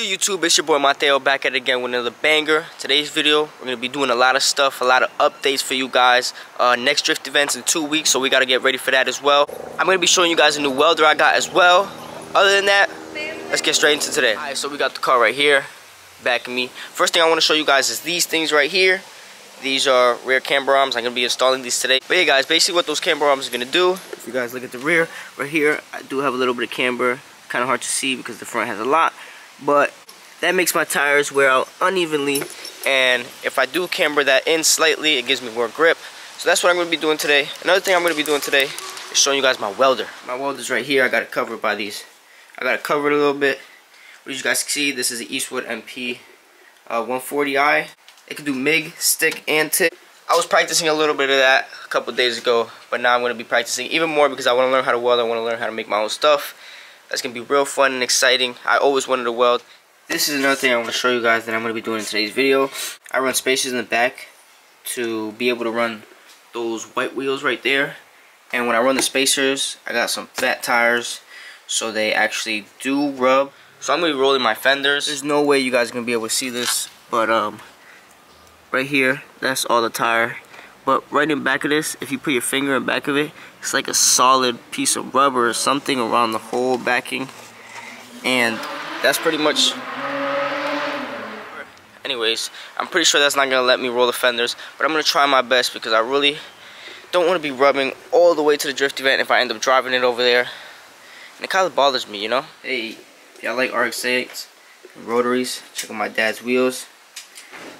good, YouTube? It's your boy Mateo back at it again with another banger. Today's video, we're going to be doing a lot of stuff, a lot of updates for you guys. Next drift event's in 2 weeks, so we got to get ready for that as well. I'm going to be showing you guys a new welder I got as well. Other than that, let's get straight into today. Alright, so we got the car right here, backing me. First thing I want to show you guys is these things right here. These are rear camber arms. I'm going to be installing these today. But yeah, guys, basically what those camber arms are going to do, if you guys look at the rear right here, I do have a little bit of camber. Kind of hard to see because the front has a lot, but that makes my tires wear out unevenly, and if I do camber that in slightly, it gives me more grip. So that's what I'm going to be doing today. Another thing I'm going to be doing today is showing you guys my welder. My welder's right here. I got it covered by these. I got it covered a little bit. What you guys can see, this is the Eastwood MP 140i. It can do MIG, stick, and tip. I was practicing a little bit of that a couple days ago, but now I'm going to be practicing even more because I want to learn how to weld. I want to learn how to make my own stuff. That's going to be real fun and exciting. I always wanted to weld. This is another thing I want to show you guys that I'm going to be doing in today's video. I run spacers in the back to be able to run those white wheels right there. And when I run the spacers, I got some fat tires, so they actually do rub. So I'm going to be rolling my fenders. There's no way you guys are going to be able to see this, but right here, that's all the tire. But right in back of this, if you put your finger in back of it, it's like a solid piece of rubber or something around the whole backing. And that's pretty much... Anyways, I'm pretty sure that's not going to let me roll the fenders. But I'm going to try my best because I really don't want to be rubbing all the way to the drift event if I end up driving it over there. And it kind of bothers me, you know? Hey, if y'all like RX-8s and rotaries, check out my dad's wheels.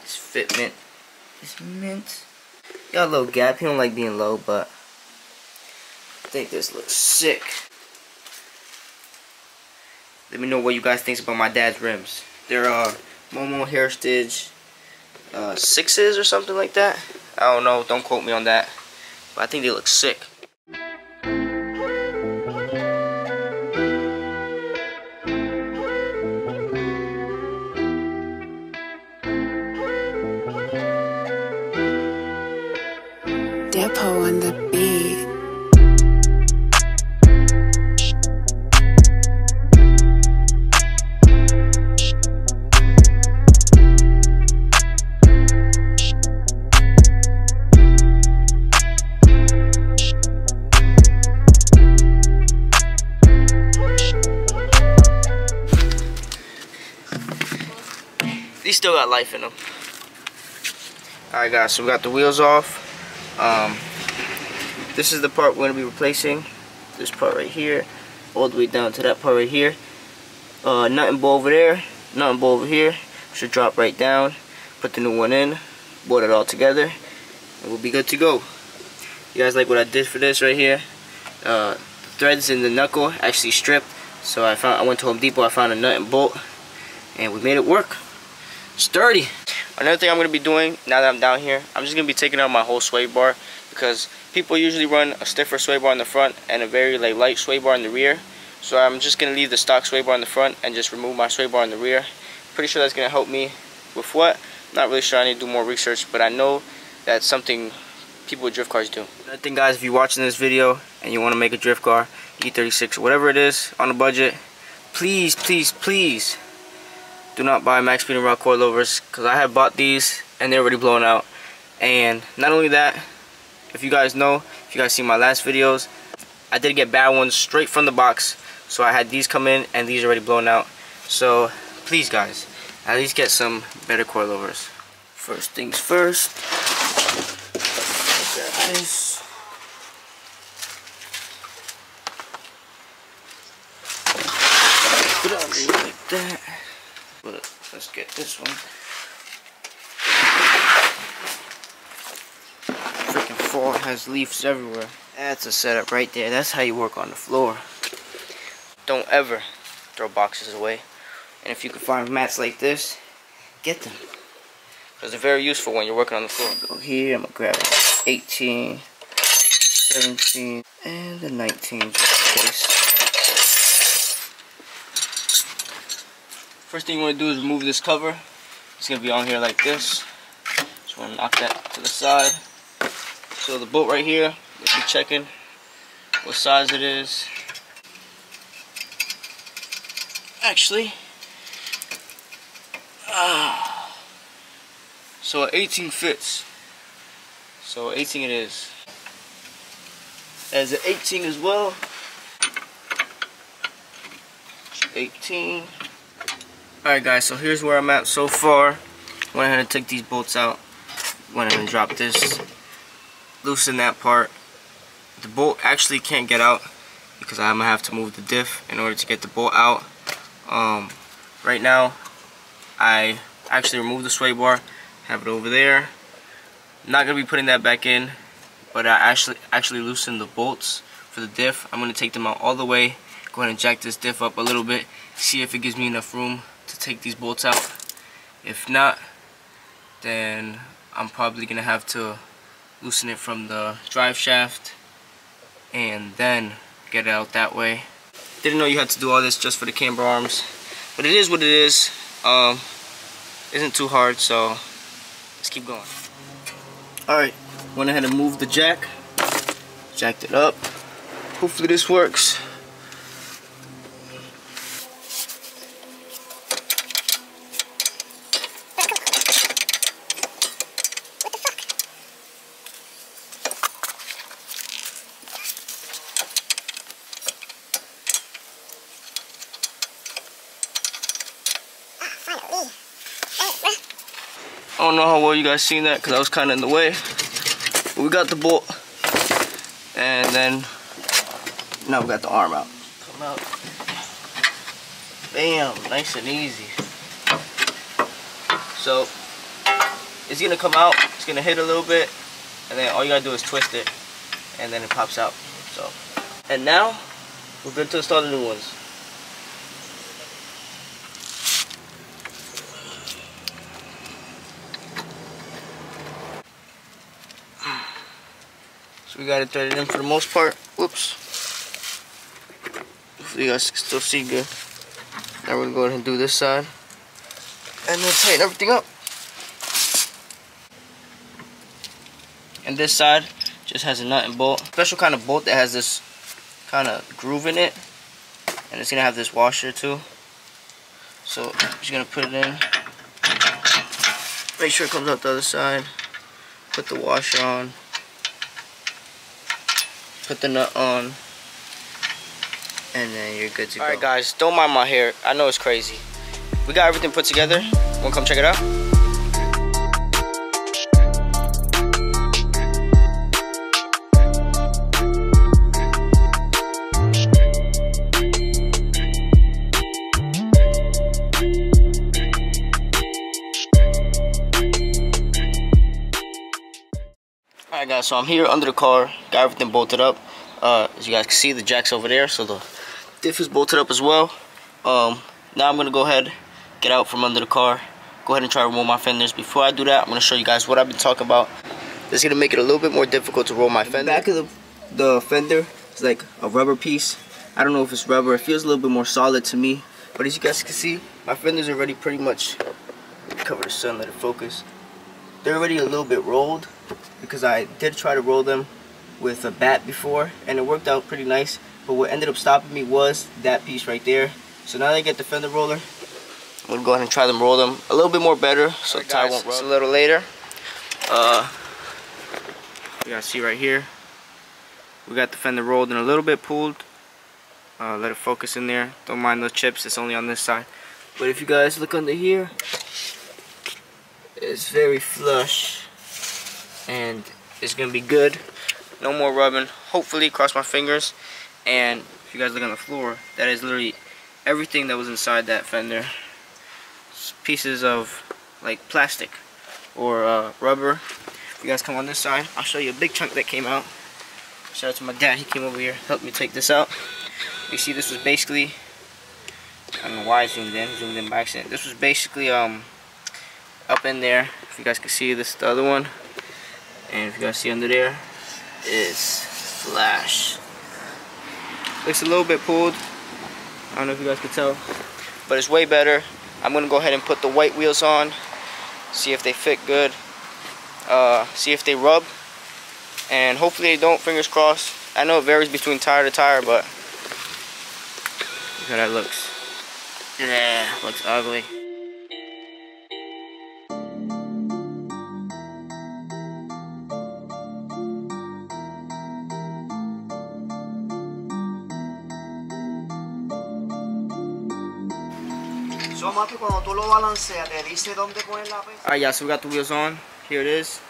This fitment is mint. Got a little gap. He don't like being low, but I think this looks sick. Let me know what you guys think about my dad's rims. They're Momo Heritage 6s or something like that. I don't know. Don't quote me on that. But I think they look sick. Depot on the beat. These still got life in them. Alright guys, so we got the wheels off. This is the part we're going to be replacing. This part right here, all the way down to that part right here. Nothing but over there, nothing but over here. Should drop right down. Put the new one in, bolt it all together, and we'll be good to go. You guys like what I did for this right here? The threads in the knuckle actually stripped, so I went to Home Depot. I found a nut and bolt, and we made it work. Sturdy. Another thing I'm going to be doing now that I'm down here, I'm just going to be taking out my whole sway bar because people usually run a stiffer sway bar in the front and a very light sway bar in the rear. So I'm just going to leave the stock sway bar in the front and just remove my sway bar in the rear. Pretty sure that's going to help me with what? Not really sure. I need to do more research, but I know that's something people with drift cars do. Another thing, guys, if you're watching this video and you want to make a drift car, E36 or whatever it is on a budget, please, please, please do not buy max speed and rod coilovers, because I have bought these and they're already blown out. And not only that, if you guys know, if you guys see my last videos, I did get bad ones straight from the box. So I had these come in and these are already blown out. So please guys, at least get some better coilovers. First things first, grab this. Put it on like that. But let's get this one. Freaking fall has leaves everywhere. That's a setup right there. That's how you work on the floor. Don't ever throw boxes away. And if you can find mats like this, get them. Because they're very useful when you're working on the floor. Go here, I'm going to grab 18, 17, and the 19 just in case. First thing you want to do is remove this cover. It's going to be on here like this. Just want to knock that to the side. So the bolt right here, we'll be checking what size it is. Actually, So 18 fits. So 18 it is. As an 18 as well. 18. Alright guys, so here's where I'm at so far. Went ahead and took these bolts out. Went ahead and dropped this. Loosen that part. The bolt actually can't get out because I'm gonna have to move the diff in order to get the bolt out. Right now I actually removed the sway bar, have it over there. Not gonna be putting that back in, but I actually loosened the bolts for the diff. I'm gonna take them out all the way, go ahead and jack this diff up a little bit, see if it gives me enough room to take these bolts out. If not, then I'm probably gonna have to loosen it from the drive shaft and then get it out that way. Didn't know you had to do all this just for the camber arms, but it is what it is. Isn't too hard, so let's keep going. Alright, went ahead and moved the jack, jacked it up. Hopefully this works. I don't know how well you guys seen that because I was kind of in the way. But we got the bolt, and then now we got the arm out. Come out. Bam, nice and easy. So it's gonna come out. It's gonna hit a little bit, and then all you gotta do is twist it, and then it pops out. So, and now we're good to install the new ones. So we got it threaded in for the most part. Whoops. Hopefully you guys can still see good. Now we're gonna go ahead and do this side. And then tighten everything up. And this side just has a nut and bolt. Special kind of bolt that has this kind of groove in it. And it's gonna have this washer too. So I'm just gonna put it in. Make sure it comes out the other side. Put the washer on. Put the nut on, and then you're good to go. Alright guys, don't mind my hair. I know it's crazy. We got everything put together. Wanna come check it out? Alright guys, so I'm here under the car, got everything bolted up. As you guys can see, the jack's over there, so the diff is bolted up as well. Now I'm going to go ahead, get out from under the car, go ahead and try to roll my fenders. Before I do that, I'm going to show you guys what I've been talking about. This is going to make it a little bit more difficult to roll my fender. The back of the fender is like a rubber piece. I don't know if it's rubber, it feels a little bit more solid to me. But as you guys can see, my fenders are already pretty much, cover the sun, let it focus. They're already a little bit rolled, because I did try to roll them with a bat before and it worked out pretty nice, but what ended up stopping me was that piece right there. So now that I get the fender roller, I'm gonna go ahead and try them roll them a little bit more better so the tire won't rub. It's a little later. You guys see right here, we got the fender rolled and a little bit pulled. Let it focus in there. Don't mind those chips, it's only on this side. But if you guys look under here, it's very flush and it's gonna be good. No more rubbing, hopefully, cross my fingers. And if you guys look on the floor, that is literally everything that was inside that fender. It's pieces of like plastic or rubber. If you guys come on this side, I'll show you a big chunk that came out. Shout out to my dad, he came over here, helped me take this out. You see, this was basically, I don't know why I zoomed in by accident. This was basically up in there. If you guys can see, this is the other one. And if you guys see under there, is flash. Looks a little bit pulled. I don't know if you guys can tell, but it's way better. I'm gonna go ahead and put the white wheels on, see if they fit good, see if they rub, and hopefully they don't, fingers crossed. I know it varies between tire to tire, but look how that looks. Yeah, looks ugly. Alright, yeah, so we got the wheels on. Here it is.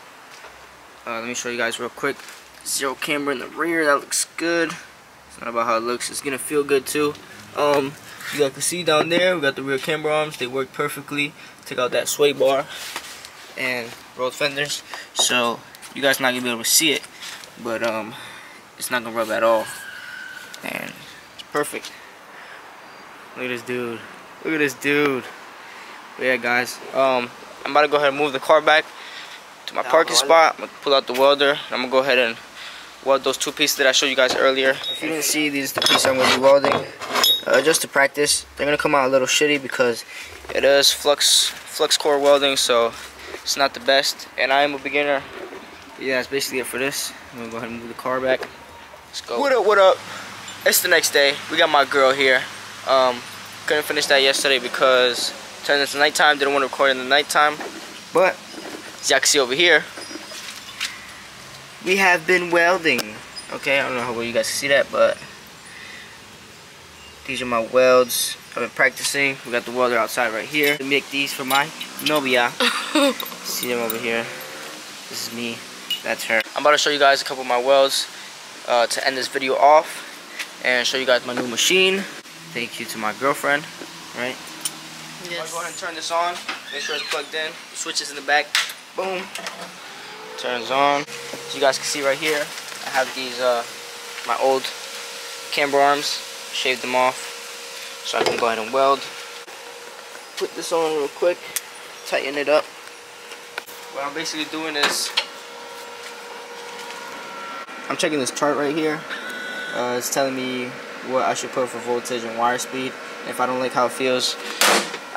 Let me show you guys real quick. Zero camber in the rear, that looks good. It's not about how it looks, it's gonna feel good too. You guys can see down there, we got the rear camber arms. They work perfectly. Took out that sway bar and rolled fenders. So you guys not gonna be able to see it, but it's not gonna rub at all. And it's perfect. Look at this dude. Look at this dude. But yeah, guys, I'm about to go ahead and move the car back to my parking spot. I'm gonna pull out the welder. I'm gonna go ahead and weld those two pieces that I showed you guys earlier. If you didn't see, these are the pieces I'm gonna be welding. Just to practice. They're gonna come out a little shitty because it is flux core welding, so it's not the best. And I am a beginner. But yeah, that's basically it for this. I'm gonna go ahead and move the car back. Let's go. What up? What up? It's the next day. We got my girl here. Couldn't finish that yesterday because it turned into nighttime. Didn't want to record in the nighttime. But as y'all can see over here, we have been welding. Okay, I don't know how well you guys can see that, but these are my welds. I've been practicing. We got the welder outside right here. I make these for my novia. See them over here. This is me. That's her. I'm about to show you guys a couple of my welds to end this video off and show you guys my new machine. Thank you to my girlfriend, right? Yes. I'll go ahead and turn this on. Make sure it's plugged in. The switch is in the back. Boom. Turns on. So you guys can see right here, I have these my old camber arms. Shaved them off so I can go ahead and weld. Put this on real quick. Tighten it up. What I'm basically doing is I'm checking this chart right here. It's telling me what I should put for voltage and wire speed. And if I don't like how it feels,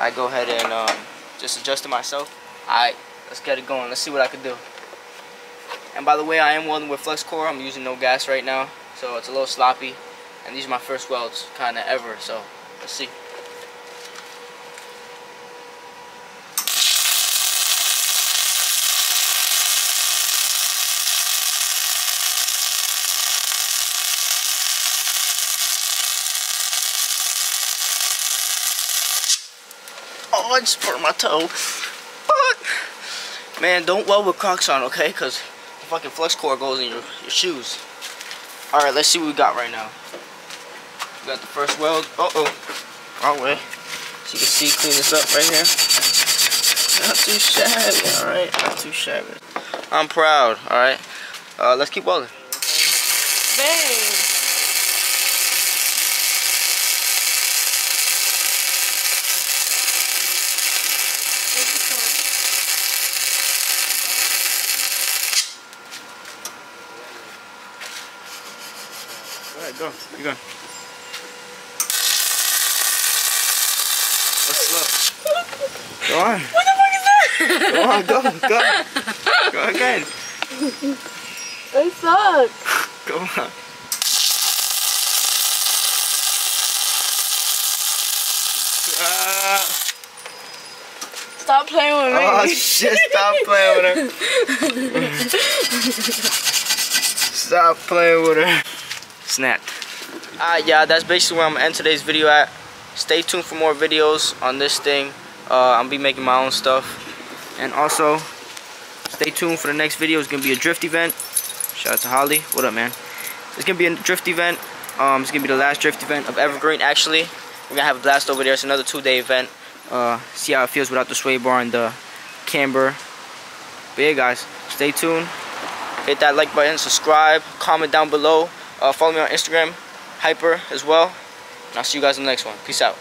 I go ahead and just adjust it myself. Alright, let's get it going. Let's see what I can do. And by the way, I am welding with flux core. I'm using no gas right now, so it's a little sloppy. And these are my first welds kind of ever, so let's see. Oh, I just burnt my toe. Fuck. Man, don't weld with Crocs on, okay? Because the fucking flux core goes in your shoes. Alright, let's see what we got right now. We got the first weld. Uh-oh. Wrong way. So you can see, clean this up right here. Not too shabby, alright? Not too shabby. I'm proud, alright? Let's keep welding. Bang! Go ahead, go. You're going. What's up? Go on. What the fuck is that? Go on, go. Go again. I suck. Go on. Stop playing with me. Oh shit, stop playing with her. Stop playing with her. Snap. Yeah, that's basically where I'm gonna end today's video at. Stay tuned for more videos on this thing. I'll be making my own stuff. And also, stay tuned for the next video. It's gonna be a drift event. Shout out to Holly. What up, man? It's gonna be a drift event. It's gonna be the last drift event of Evergreen, actually. We're gonna have a blast over there. It's another 2-day event. See how it feels without the sway bar and the camber. But yeah, guys, stay tuned. Hit that like button, subscribe, comment down below. Follow me on Instagram, Hyper as well. And I'll see you guys in the next one. Peace out.